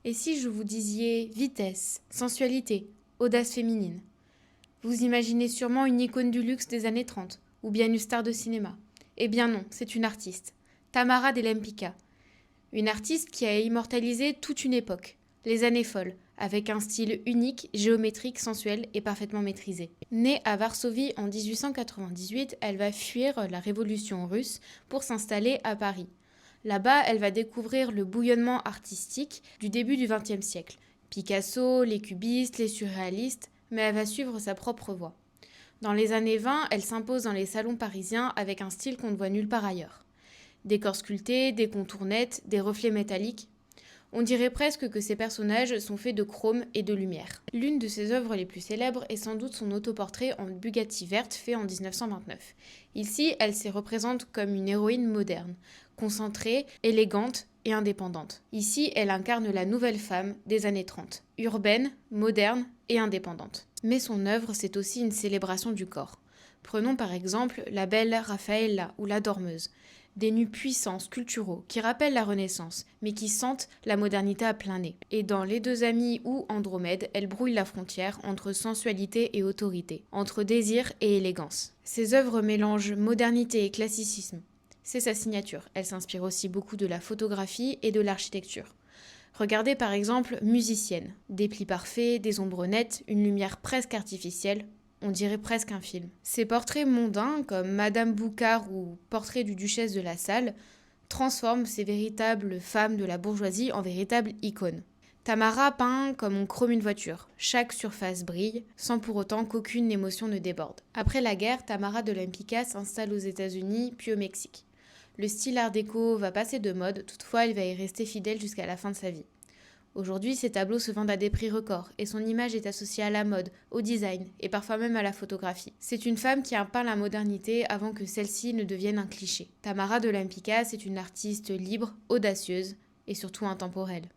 Et si je vous disiez vitesse, sensualité, audace féminine? Vous imaginez sûrement une icône du luxe des années 30, ou bien une star de cinéma. Eh bien non, c'est une artiste, Tamara de Lempicka. Une artiste qui a immortalisé toute une époque, les années folles, avec un style unique, géométrique, sensuel et parfaitement maîtrisé. Née à Varsovie en 1898, elle va fuir la révolution russe pour s'installer à Paris. Là-bas, elle va découvrir le bouillonnement artistique du début du XXe siècle. Picasso, les cubistes, les surréalistes, mais elle va suivre sa propre voie. Dans les années 20, elle s'impose dans les salons parisiens avec un style qu'on ne voit nulle part ailleurs. Décors sculptés, des contours nets, des reflets métalliques. On dirait presque que ses personnages sont faits de chrome et de lumière. L'une de ses œuvres les plus célèbres est sans doute son autoportrait en Bugatti verte fait en 1929. Ici, elle se représente comme une héroïne moderne, concentrée, élégante et indépendante. Ici, elle incarne la nouvelle femme des années 30, urbaine, moderne et indépendante. Mais son œuvre, c'est aussi une célébration du corps. Prenons par exemple la belle Raffaella ou la Dormeuse. Des nus puissants, sculpturaux, qui rappellent la Renaissance, mais qui sentent la modernité à plein nez. Et dans Les Deux Amies ou Andromède, elle brouille la frontière entre sensualité et autorité, entre désir et élégance. Ses œuvres mélangent modernité et classicisme. C'est sa signature. Elle s'inspire aussi beaucoup de la photographie et de l'architecture. Regardez par exemple Musicienne. Des plis parfaits, des ombres nettes, une lumière presque artificielle. On dirait presque un film. Ces portraits mondains, comme Madame Boucard ou Portrait du Duchesse de la Salle, transforment ces véritables femmes de la bourgeoisie en véritables icônes. Tamara peint comme on chrome une voiture. Chaque surface brille, sans pour autant qu'aucune émotion ne déborde. Après la guerre, Tamara de Lempicka s'installe aux États-Unis puis au Mexique. Le style art déco va passer de mode, toutefois elle va y rester fidèle jusqu'à la fin de sa vie. Aujourd'hui, ses tableaux se vendent à des prix records et son image est associée à la mode, au design et parfois même à la photographie. C'est une femme qui a peint la modernité avant que celle-ci ne devienne un cliché. Tamara de Lempicka, c'est une artiste libre, audacieuse et surtout intemporelle.